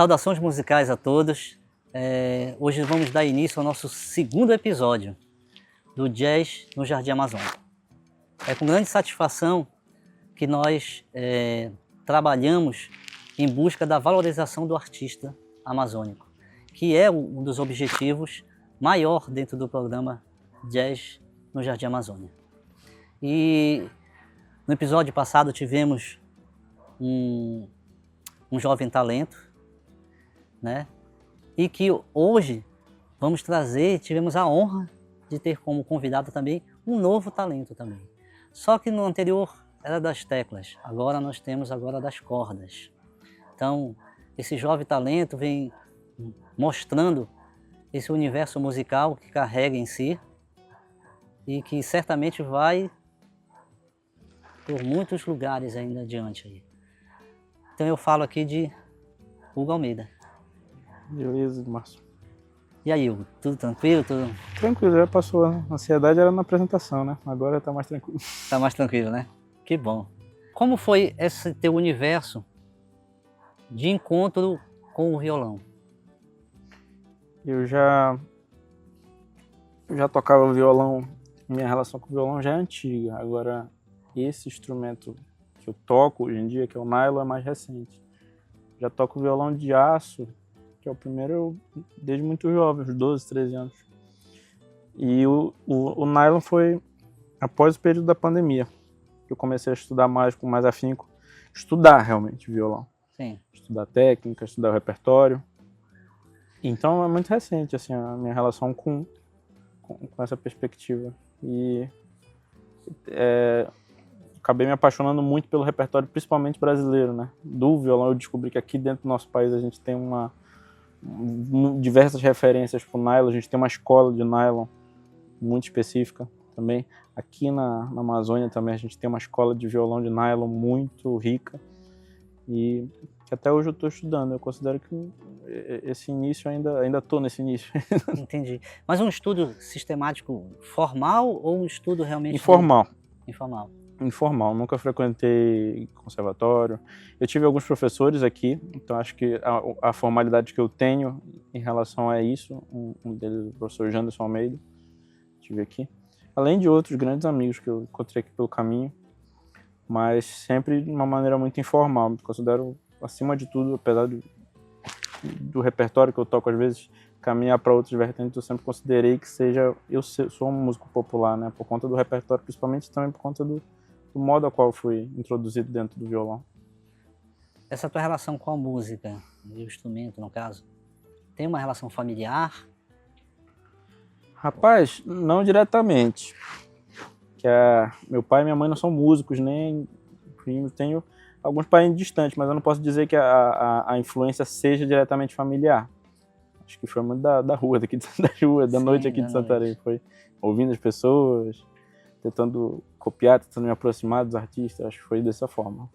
Saudações musicais a todos. Hoje vamos dar início ao nosso segundo episódio do Jazz no Jardim Amazônico. É com grande satisfação que nós trabalhamos em busca da valorização do artista amazônico, que é um dos objetivos maior dentro do programa Jazz no Jardim Amazônia. E no episódio passado tivemos um jovem talento, né? E que hoje vamos trazer, tivemos a honra de ter como convidado também um novo talento também. Só que no anterior era das teclas, agora nós temos das cordas. Então, esse jovem talento vem mostrando esse universo musical que carrega em si e que certamente vai por muitos lugares ainda adiante aí. Então eu falo aqui de Hugo Almeida. Beleza, Márcio. E aí, Hugo, tudo tranquilo? Tudo... Tranquilo, já passou. A ansiedade era na apresentação, né? Agora tá mais tranquilo. Tá mais tranquilo, né? Que bom. Como foi esse teu universo de encontro com o violão? Eu já tocava violão, minha relação com o violão já é antiga. Agora, esse instrumento que eu toco hoje em dia, que é o nylon, é mais recente. Já toco violão de aço, que é o primeiro desde muito jovem, uns 12, 13 anos. E o nylon foi após o período da pandemia, que eu comecei a estudar mais, com mais afinco, estudar realmente violão. Sim. Estudar técnica, estudar o repertório. Então é muito recente assim, a minha relação com essa perspectiva. E acabei me apaixonando muito pelo repertório, principalmente brasileiro, né? Do violão eu descobri que aqui dentro do nosso país a gente tem diversas referências para o nylon, a gente tem uma escola de nylon muito específica também. Aqui na Amazônia também a gente tem uma escola de violão de nylon muito rica e que até hoje eu estou estudando. Eu considero que esse início ainda estou nesse início. Entendi. Mas um estudo sistemático formal ou um estudo realmente... Informal. Informal, nunca frequentei conservatório. Eu tive alguns professores aqui, então acho que a formalidade que eu tenho em relação a isso, um deles, o professor Janderson Almeida, tive aqui. Além de outros grandes amigos que eu encontrei aqui pelo caminho, mas sempre de uma maneira muito informal. Me considero, acima de tudo, apesar do repertório que eu toco, às vezes caminhar para outras vertentes, eu sempre considerei que eu sou um músico popular, né? Por conta do repertório, principalmente também por conta do modo a qual fui introduzido dentro do violão. Essa tua relação com a música, e o instrumento, no caso, tem uma relação familiar? Rapaz, não diretamente. Meu pai e minha mãe não são músicos, nem primos. Tenho alguns parentes distantes, mas eu não posso dizer que a influência seja diretamente familiar. Acho que foi muito da rua, da noite aqui de Santarém. Foi ouvindo as pessoas, tentando copiar, tentando me aproximar dos artistas. Acho que foi dessa forma.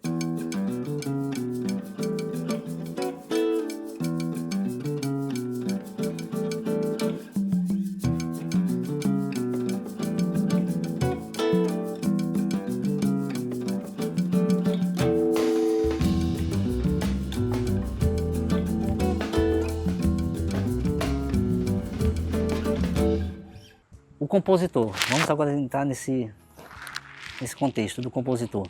O compositor, vamos agora entrar nesse contexto do compositor.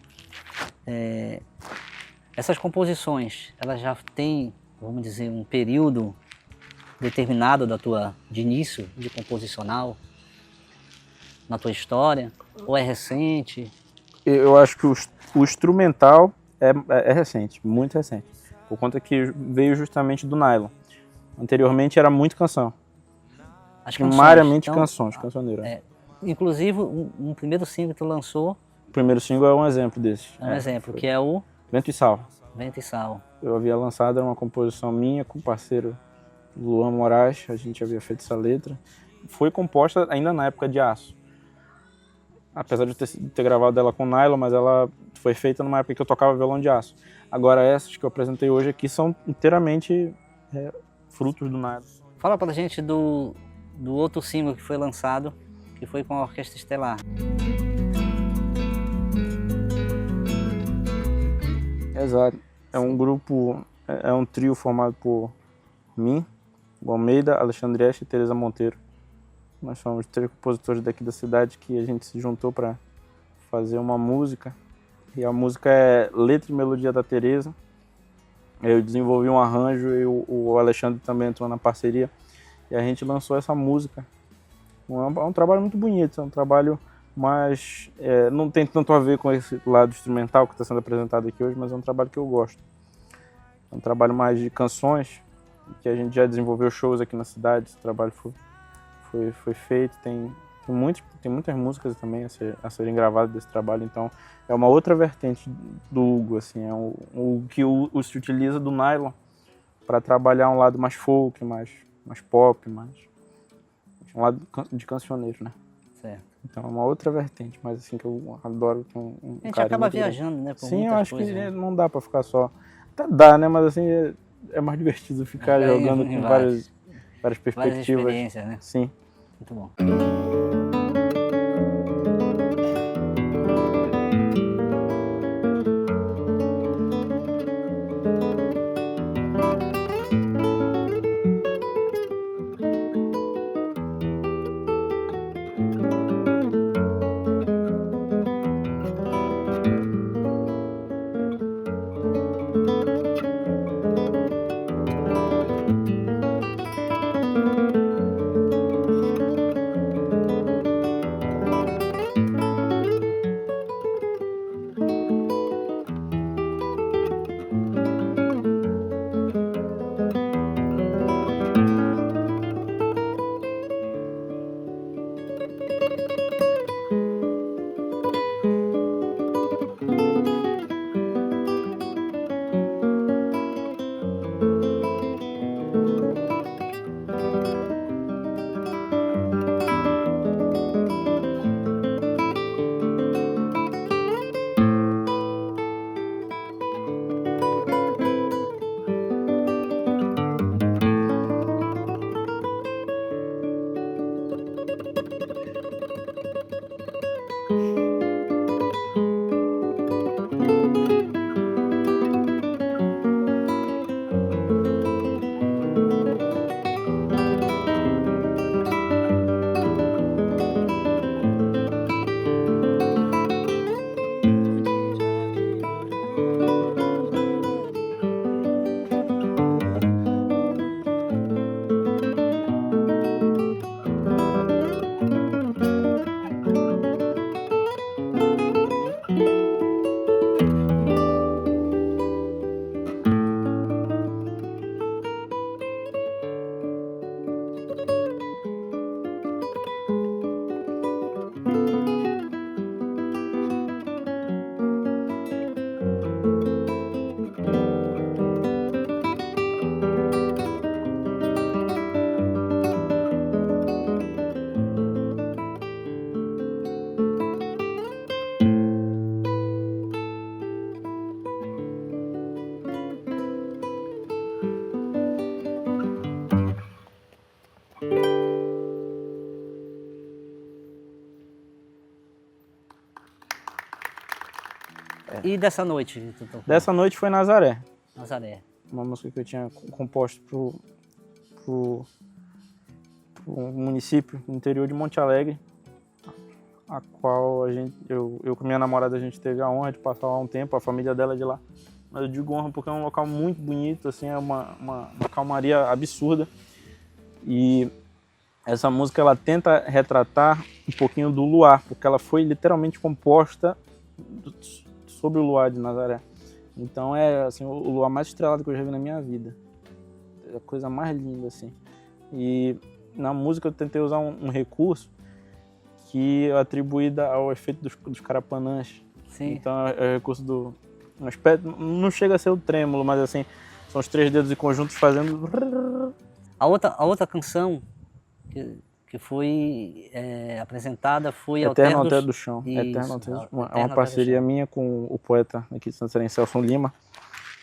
Essas composições, elas já têm, vamos dizer, um período determinado de início de composicional na tua história, ou é recente? Eu acho que o instrumental é recente, muito recente, por conta que veio justamente do nylon. Anteriormente era muito canção. Primariamente então, cancioneiro. Inclusive, um primeiro single que tu lançou... O primeiro single é um exemplo desse. É um exemplo, que é o... Vento e Sal. Vento e Sal. Eu havia lançado uma composição minha com o parceiro Luan Moraes, a gente havia feito essa letra. Foi composta ainda na época de Aço. Apesar de ter gravado ela com nylon, mas ela foi feita numa época que eu tocava violão de aço. Agora essas que eu apresentei hoje aqui são inteiramente frutos do nylon. Fala pra gente do outro single que foi lançado, que foi com a Orquestra Estelar. Exato. É um grupo é um trio formado por mim, o Almeida, Alexandre Este e Tereza Monteiro. Nós somos 3 compositores daqui da cidade que a gente se juntou para fazer uma música. E a música é letra e melodia da Tereza. Eu desenvolvi um arranjo e o Alexandre também entrou na parceria. E a gente lançou essa música. É um trabalho muito bonito, é um trabalho mais... não tem tanto a ver com esse lado instrumental que está sendo apresentado aqui hoje, mas é um trabalho que eu gosto. É um trabalho mais de canções, que a gente já desenvolveu shows aqui na cidade. Esse trabalho foi feito, tem muitas músicas também a serem gravadas desse trabalho, então é uma outra vertente do Hugo, assim, é o que o Hugo se utiliza do nylon para trabalhar um lado mais folk, mais pop, um lado de cancioneiro, né? Certo. Então é uma outra vertente, mas assim que eu adoro. A gente acaba viajando, né? Por Sim, eu acho coisas, que né? não dá para ficar só... Até dá, né? Mas assim, é mais divertido ficar jogando com várias perspectivas. Várias experiências, né? Sim. Muito bom. E dessa noite que tu tocou? Dessa noite foi Nazaré. Nazaré. Uma música que eu tinha composto pro município no interior de Monte Alegre, a qual eu com minha namorada a gente teve a honra de passar lá um tempo, a família dela é de lá. Mas eu digo honra porque é um local muito bonito, assim, é uma calmaria absurda. E essa música ela tenta retratar um pouquinho do luar, porque ela foi literalmente composta sobre o luar de Nazaré. Então é assim, o luar mais estrelado que eu já vi na minha vida. É a coisa mais linda, assim. E na música eu tentei usar um recurso que é atribuído ao efeito dos carapanãs. Sim. Então é o recurso do... Um aspecto, não chega a ser o trêmulo, mas assim, são os 3 dedos em conjuntos fazendo... A outra canção que foi apresentada foi Eterno Alter do Chão. Isso, Eterno Alter do Chão. É Eterno uma parceria minha com o poeta aqui de Santarém, Celso Lima.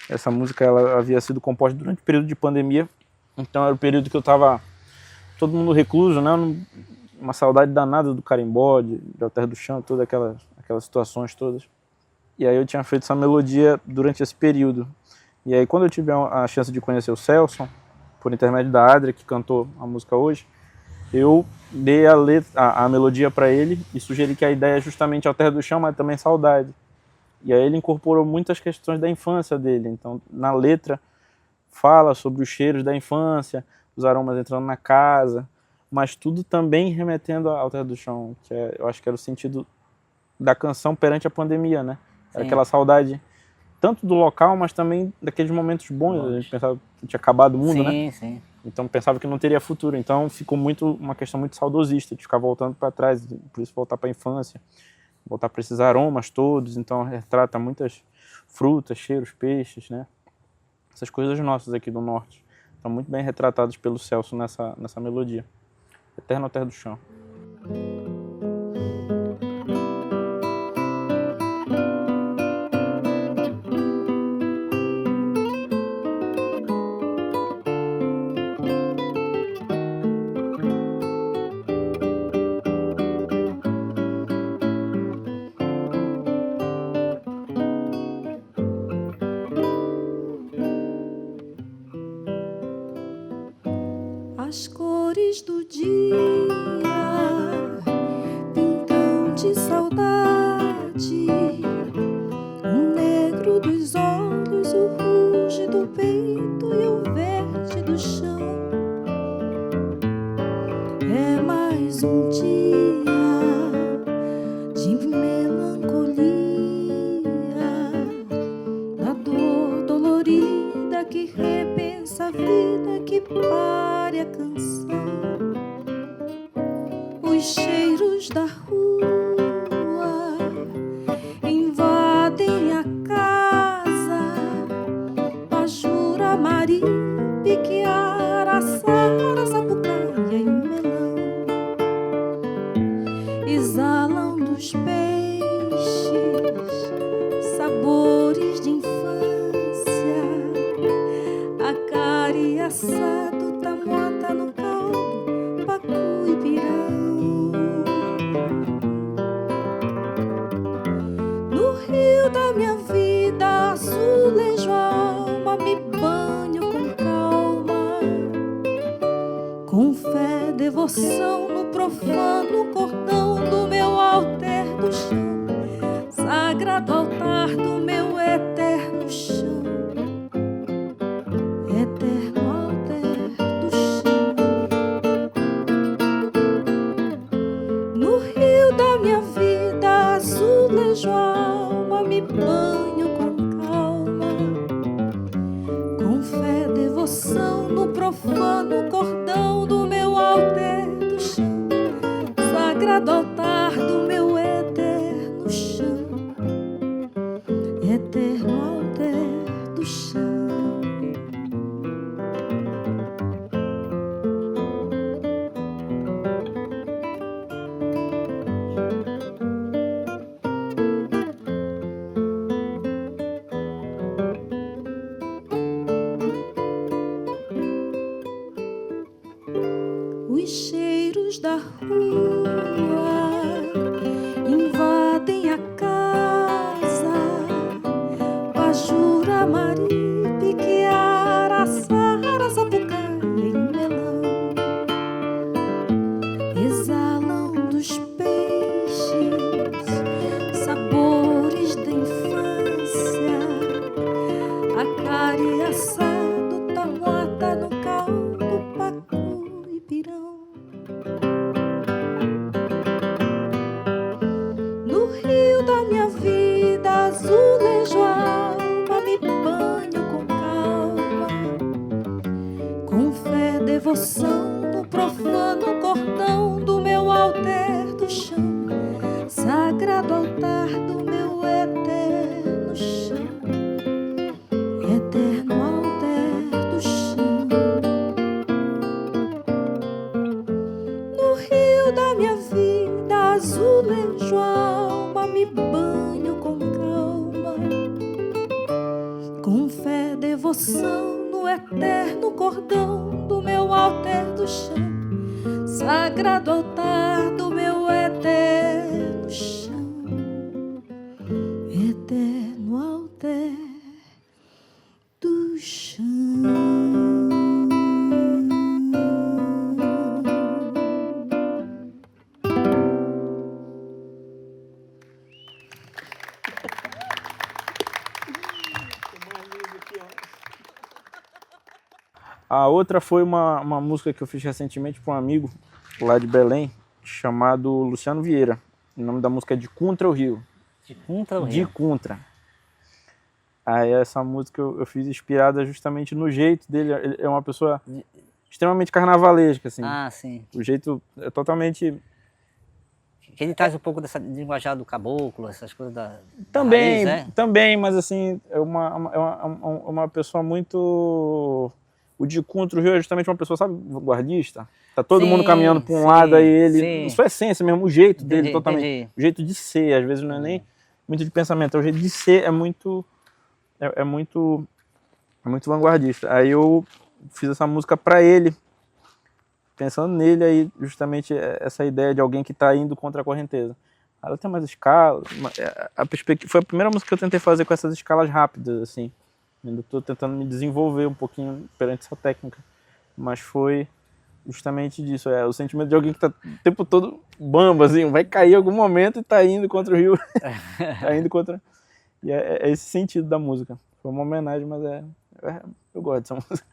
Essa música ela havia sido composta durante o período de pandemia. Então era o período que eu estava todo mundo recluso, né? Uma saudade danada do carimbó, de Alter do Chão, todas aquelas situações todas. E aí eu tinha feito essa melodia durante esse período. E aí quando eu tive a chance de conhecer o Celso, por intermédio da Adria, que cantou a música hoje, eu dei a melodia para ele e sugeri que a ideia é justamente Ao Terra do Chão, mas também saudade. E aí ele incorporou muitas questões da infância dele. Então, na letra, fala sobre os cheiros da infância, os aromas entrando na casa, mas tudo também remetendo ao Terra do Chão, que eu acho que era o sentido da canção perante a pandemia, né? Era aquela saudade tanto do local, mas também daqueles momentos bons. A gente pensava que tinha acabado o mundo, né? Sim. Então pensava que não teria futuro. Então ficou uma questão muito saudosista, de ficar voltando para trás, por isso voltar para a infância, voltar para esses aromas todos. Então retrata muitas frutas, cheiros, peixes, né? Essas coisas nossas aqui do norte estão muito bem retratadas pelo Celso nessa melodia. Eterno Ao Terra do Chão. As cores do dia pintam de saudade, o negro dos olhos, o ruge do peito e o verde do chão. É mais um dia de melancolia, da dor dolorida que repensa a vida, que pare a canção. Os cheiros da rua invadem a casa, Pajura, Mari, Piquiara, Sara, Sapucaia e melão exalam dos peixes sabores de infância, acari assado, tamuata no caldo, pacu e pirão. No rio da minha vida, azulejo a alma, me banho com calma, com fé, devoção no profano cordão do meu alter do chão, sagrado altar do meu eterno chão, eterno alter do chão. No rio da minha vida, azulejo a alma, me banho com calma, com fé, devoção no profano cordão do meu alter do chão, sagrado altar do meu eterno chão, eterno alter do chão. Os cheiros da rua invadem a casa, Pajura, Mari, Piquiara, Sara, Sapucaia e melão exalam dos peixes sabores da infância, acari assado, tamuata no caldo, pacu e pirão. No rio da minha vida, azulejo a alma, me banho com calma, com fé, devoção no profano cordão do meu alter do chão, sagrado altar do meu eterno chão, eterno alter do chão. No rio da minha vida, azulejo a alma, me banho com calma, com fé, devoção no eterno cordão do meu alter do chão, sagrado altar do meu eterno chão, eterno alter do A outra foi uma música que eu fiz recentemente para um amigo lá de Belém, chamado Luciano Vieira. O nome da música é De Contra o Rio. De contra o De Rio. Contra. Aí essa música eu fiz inspirada justamente no jeito dele. Ele é uma pessoa extremamente carnavalesca, assim. Ah, sim. O jeito é totalmente... Que ele traz um pouco dessa linguajar do caboclo, essas coisas da Também, raiz, né? também, mas assim, é uma pessoa muito... O De Contra o Rio é justamente uma pessoa, sabe, vanguardista. Tá todo Sim, mundo caminhando para um sim, lado, aí ele... sim. Sua essência mesmo, o jeito dele Entendi, totalmente. entendi. O jeito de ser, às vezes não é nem muito de pensamento, é o jeito de ser, é muito vanguardista. Aí eu fiz essa música para ele, pensando nele aí, justamente essa ideia de alguém que tá indo contra a correnteza. Ela tem umas escalas, foi a primeira música que eu tentei fazer com essas escalas rápidas, assim. Ainda estou tentando me desenvolver um pouquinho perante essa técnica, mas foi justamente disso, o sentimento de alguém que tá o tempo todo bamba, assim, vai cair em algum momento e tá indo contra o rio, tá indo contra... E é esse sentido da música. Foi uma homenagem, mas eu gosto dessa música.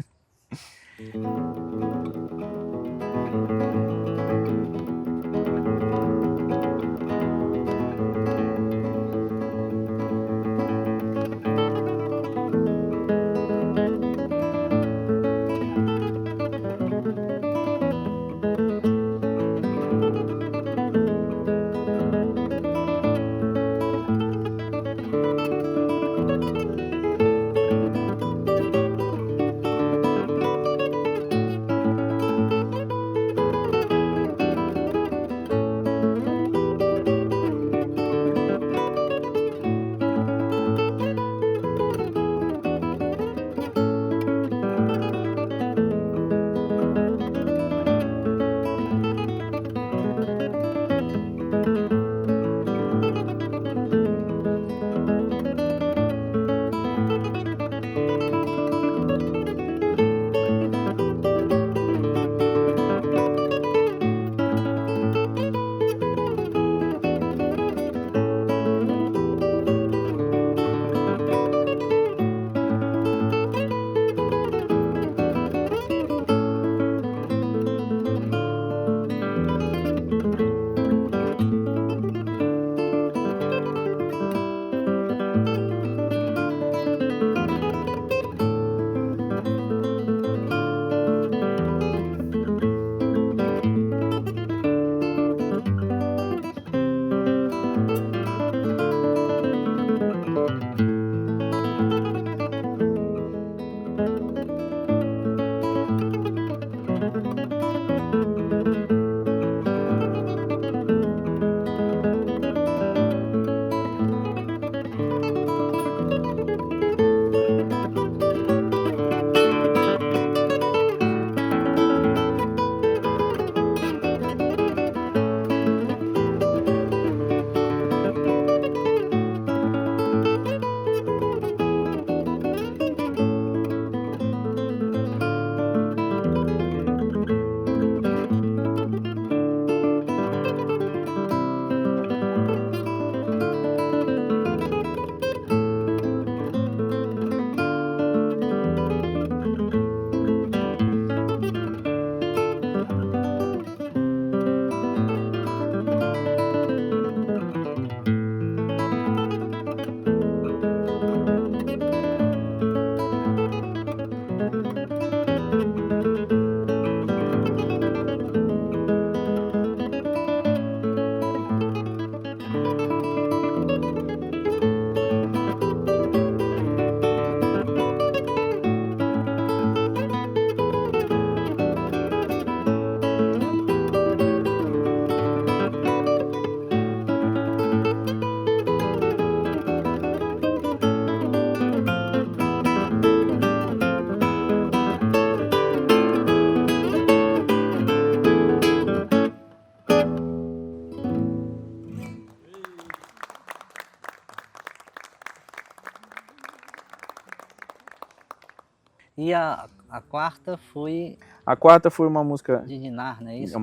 E a quarta foi A quarta foi uma música... de Ninar, não é isso?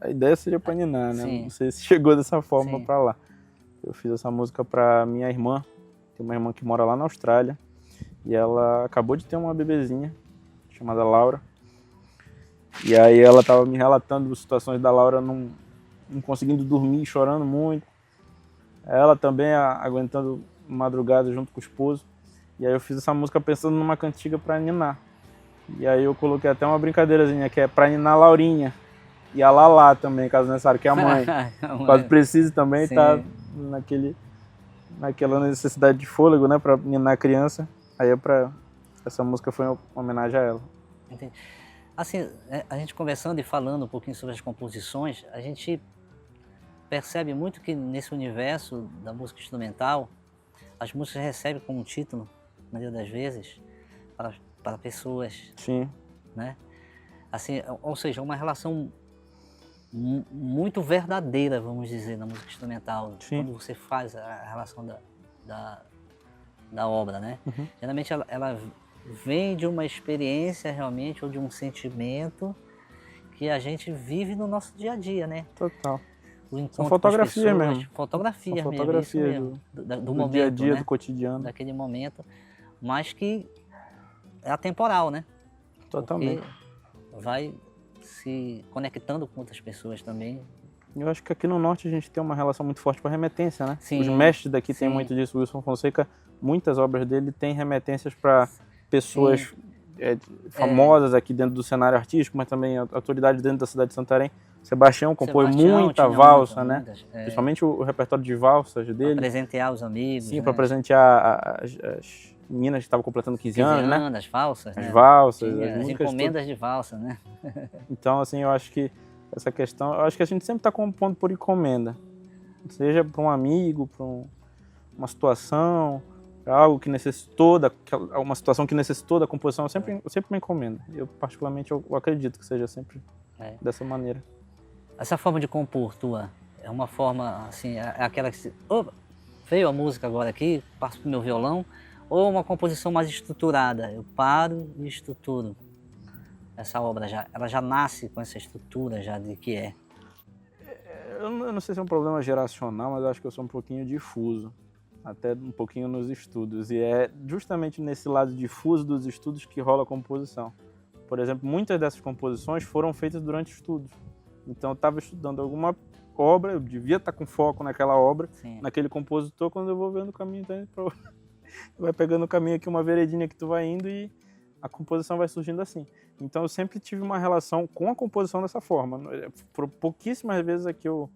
A ideia seria pra Ninar, né? Sim. Não sei se chegou dessa forma Sim. pra lá. Eu fiz essa música pra minha irmã. Tem uma irmã que mora lá na Austrália. E ela acabou de ter uma bebezinha, chamada Laura. E aí ela estava me relatando situações da Laura não conseguindo dormir, chorando muito. Ela também aguentando madrugada junto com o esposo. E aí eu fiz essa música pensando numa cantiga para ninar. E aí eu coloquei até uma brincadeirazinha que é para ninar Laurinha. E a Lala também, caso necessário, que é a mãe. Caso precise também, sim, tá naquela necessidade de fôlego, né, para ninar a criança. Aí essa música foi uma homenagem a ela. Entendi. Assim, a gente conversando e falando um pouquinho sobre as composições, a gente percebe muito que nesse universo da música instrumental, as músicas recebem como título, na maioria das vezes, para pessoas. Sim. Né? Assim, ou seja, uma relação muito verdadeira, vamos dizer, na música instrumental. Sim. Quando você faz a relação da obra, né? Uhum. Geralmente ela vem de uma experiência realmente, ou de um sentimento que a gente vive no nosso dia a dia, né? Total. São fotografia mesmo. Fotografia mesmo, do momento, dia a dia, né? do cotidiano. Daquele momento, mas que é atemporal, né? Totalmente. Porque vai se conectando com outras pessoas também. Eu acho que aqui no Norte a gente tem uma relação muito forte com a remetência, né? Sim, os mestres daqui sim. têm muito disso. O Wilson Fonseca, muitas obras dele têm remetências para pessoas famosas aqui dentro do cenário artístico, mas também autoridades dentro da cidade de Santarém. Sebastião compôs muita valsa, né? Principalmente o repertório de valsas dele. Para presentear os amigos. Sim, né? para presentear as meninas que estavam completando 15 anos, né? As valsas, as né? valsas, as encomendas de valsa, né? Então, assim, eu acho que essa questão, eu acho que a gente sempre está compondo por encomenda, seja para um amigo, para uma situação, pra algo que necessitou uma situação que necessitou da composição, eu sempre me encomendo. Eu particularmente eu acredito que seja sempre dessa maneira. Essa forma de compor tua é uma forma assim, é aquela que veio a música agora aqui, passo pro meu violão, ou uma composição mais estruturada, eu paro e estruturo. Essa obra ela já nasce com essa estrutura já de que é? Eu não sei se é um problema geracional, mas eu acho que eu sou um pouquinho difuso, até um pouquinho nos estudos. E é justamente nesse lado difuso dos estudos que rola a composição. Por exemplo, muitas dessas composições foram feitas durante estudos. Então eu estava estudando alguma obra, eu devia estar com foco naquela obra, sim, naquele compositor, quando eu vou vendo o caminho, vai pegando o caminho aqui, uma veredinha que tu vai indo e a composição vai surgindo assim. Então eu sempre tive uma relação com a composição dessa forma. Por pouquíssimas vezes é que eu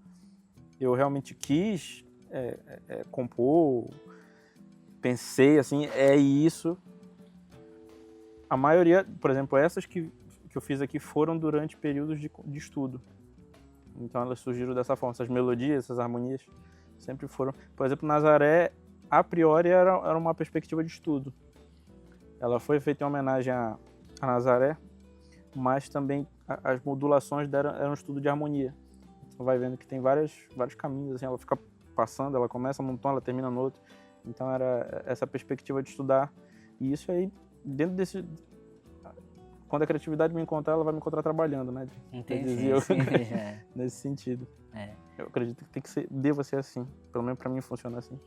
realmente quis compor, pensei assim, é isso. A maioria, por exemplo, essas que eu fiz aqui foram durante períodos de estudo. Então elas surgiram dessa forma, essas melodias, essas harmonias sempre foram. Por exemplo, Nazaré, a priori, era uma perspectiva de estudo. Ela foi feita em homenagem a Nazaré, mas também as modulações eram um estudo de harmonia. Então vai vendo que tem vários caminhos, assim, ela fica passando, ela começa num tom, ela termina no outro. Então era essa perspectiva de estudar. E isso aí, dentro desse... Quando a criatividade me encontrar, ela vai me encontrar trabalhando, né? Entendi, nesse sentido. Eu acredito que deva ser assim. Pelo menos para mim funciona assim.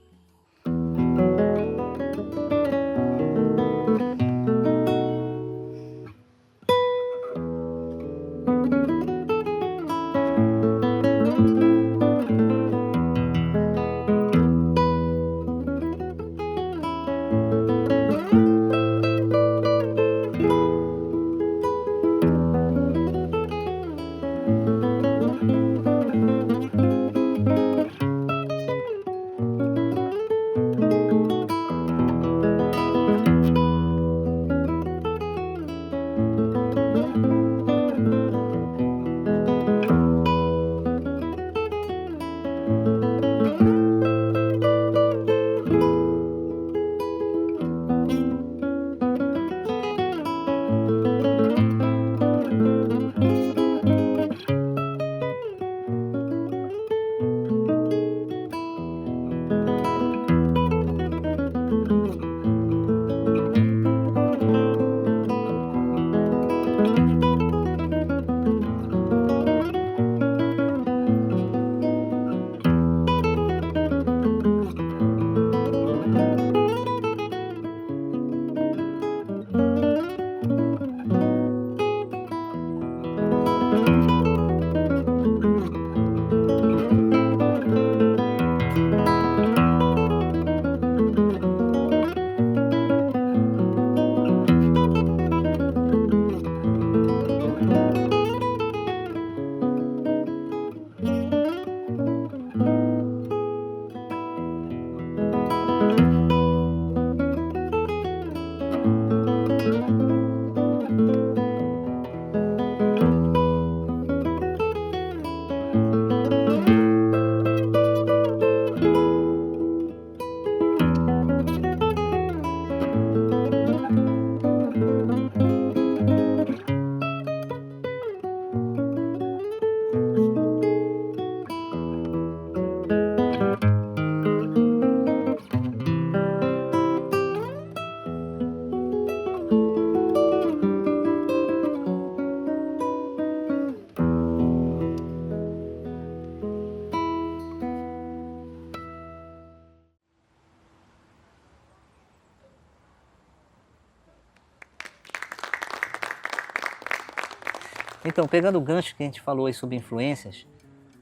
Então, pegando o gancho que a gente falou aí sobre influências,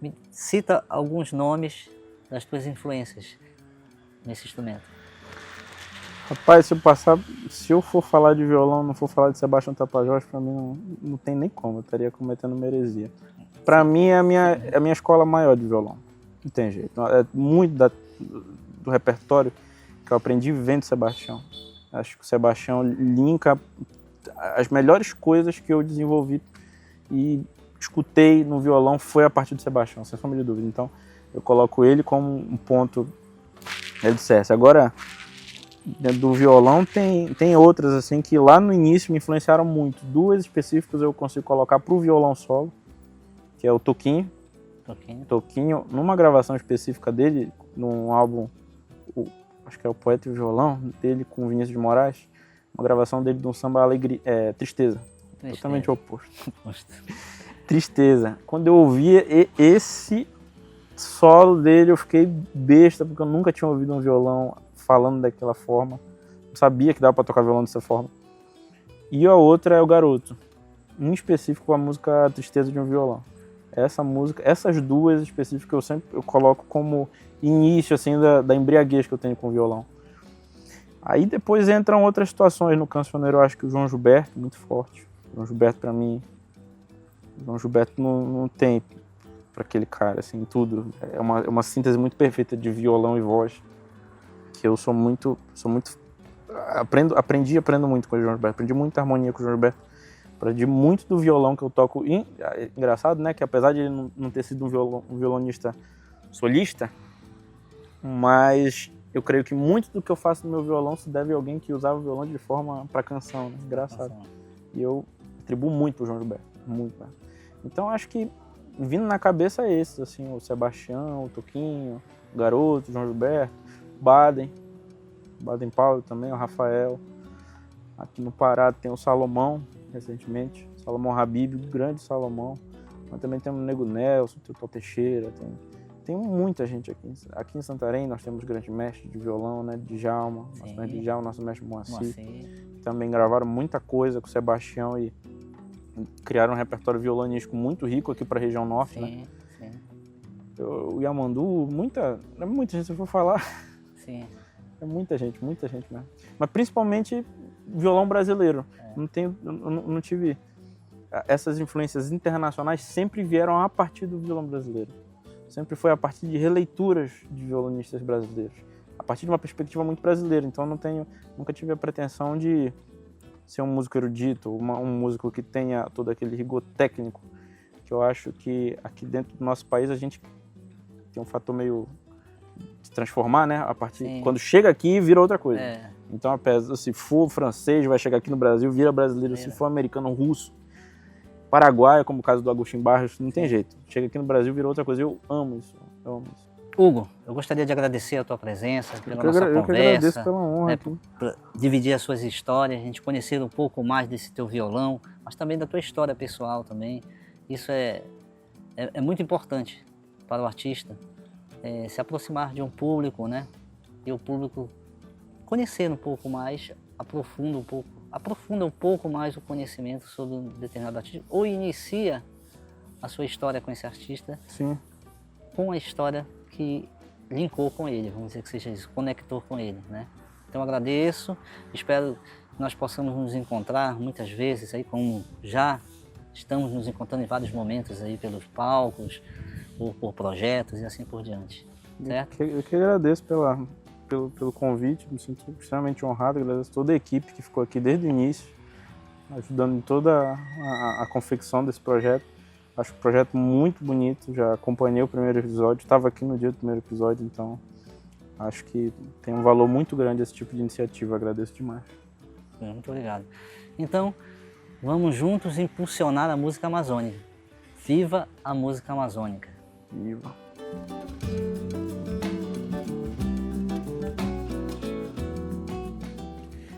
me cita alguns nomes das tuas influências nesse instrumento. Rapaz, se eu for falar de violão, não for falar de Sebastião Tapajós, pra mim não tem nem como, eu estaria cometendo uma heresia. Pra mim é a minha escola maior de violão, não tem jeito. É muito do repertório que eu aprendi vendo Sebastião. Acho que o Sebastião linka as melhores coisas que eu desenvolvi e escutei no violão foi a partir do Sebastião, sem sombra de dúvida. Então eu coloco ele como um ponto alicerce. Agora, dentro do violão tem outras assim que lá no início me influenciaram muito. Duas específicas eu consigo colocar pro violão solo, que é o Toquinho. Toquinho, numa gravação específica dele, num álbum, acho que é o Poeta e o Violão, dele com Vinícius de Moraes, uma gravação dele de um samba Tristeza. Totalmente oposto. Tristeza. Quando eu ouvia esse solo dele, eu fiquei besta, porque eu nunca tinha ouvido um violão falando daquela forma. Não sabia que dava pra tocar violão dessa forma. E a outra é o Garoto. Em específico, a música Tristeza de um Violão. Essa música, essas duas específicas eu coloco como início assim da embriaguez que eu tenho com o violão. Aí depois entram outras situações no cancioneiro, eu acho que o João Gilberto, muito forte. O João Gilberto pra mim, o João Gilberto não tem pra aquele cara, assim, tudo. É uma síntese muito perfeita de violão e voz, que eu aprendo muito com o João Gilberto, aprendi muita harmonia com o João Gilberto. Aprendi muito do violão que eu toco. E, engraçado, né? Que apesar de ele não ter sido um violonista solista, mas eu creio que muito do que eu faço no meu violão se deve a alguém que usava o violão de forma para canção, né? Engraçado. E eu atribuo muito pro João Gilberto. Muito, né? Então acho que vindo na cabeça é esses, assim, o Sebastião, o Toquinho, o Garoto, o João Gilberto, Baden Powell também, o Rafael. Aqui no Pará tem o Salomão, recentemente, Salomão Habib, o grande Salomão. Mas também temos o Nego Nelson, o Teuton Teixeira, tem muita gente aqui. Aqui em Santarém nós temos grandes mestres de violão, né? Djalma, nosso mestre Djalma, nosso mestre Moacir. Também gravaram muita coisa com o Sebastião e criaram um repertório violonístico muito rico aqui para a região norte, né? O Yamandu, muita gente, se eu for falar. Sim. É muita gente mesmo. Mas principalmente violão brasileiro. Não tive... Essas influências internacionais sempre vieram a partir do violão brasileiro. Sempre foi a partir de releituras de violonistas brasileiros. A partir de uma perspectiva muito brasileira. Então nunca tive a pretensão de ser um músico erudito, um músico que tenha todo aquele rigor técnico, que eu acho que aqui dentro do nosso país a gente tem um fator meio de transformar, né? A partir quando chega aqui vira outra coisa. Então, se for francês, vai chegar aqui no Brasil, vira brasileiro. Se for americano, russo, paraguaio, como o caso do Agostinho Barros, não tem jeito. Chega aqui no Brasil, vira outra coisa. Eu amo isso. Hugo, eu gostaria de agradecer a tua presença, pela nossa conversa. Eu que agradeço pela honra, né, por dividir as suas histórias, a gente conhecer um pouco mais desse teu violão, mas também da tua história pessoal também. Isso é muito importante para o artista, se aproximar de um público, né? E o público conhecer um pouco mais, aprofunda um pouco mais o conhecimento sobre um determinado artista, ou inicia a sua história com esse artista. Sim. Com a história que linkou com ele, vamos dizer que seja isso, conectou com ele, né? Então agradeço, espero que nós possamos nos encontrar muitas vezes aí, como já estamos nos encontrando em vários momentos aí pelos palcos, por projetos e assim por diante, certo? Eu que agradeço pelo convite, me sinto extremamente honrado, agradeço toda a equipe que ficou aqui desde o início, ajudando em toda a confecção desse projeto. Acho o projeto muito bonito, já acompanhei o primeiro episódio, estava aqui no dia do primeiro episódio, então acho que tem um valor muito grande esse tipo de iniciativa, agradeço demais. Muito obrigado. Então, vamos juntos impulsionar a música amazônica. Viva a música amazônica! Viva!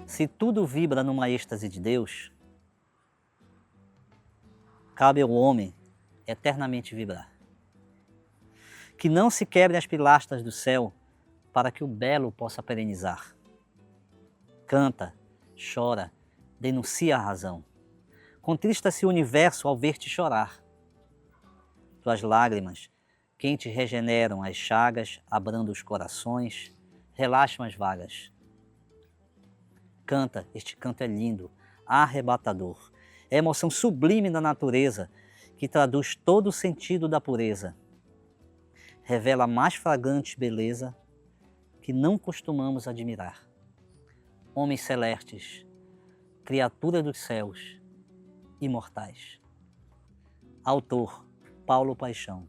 Se tudo vibra numa êxtase de Deus, cabe ao homem eternamente vibrar. Que não se quebrem as pilastras do céu para que o belo possa perenizar. Canta, chora, denuncia a razão. Contrista-se o universo ao ver-te chorar. Tuas lágrimas, quem te regeneram as chagas, abrando os corações, relaxam as vagas. Canta, este canto é lindo, arrebatador. É a emoção sublime da natureza, que traduz todo o sentido da pureza. Revela a mais fragrante beleza que não costumamos admirar. Homens celestes, criaturas dos céus, imortais. Autor, Paulo Paixão.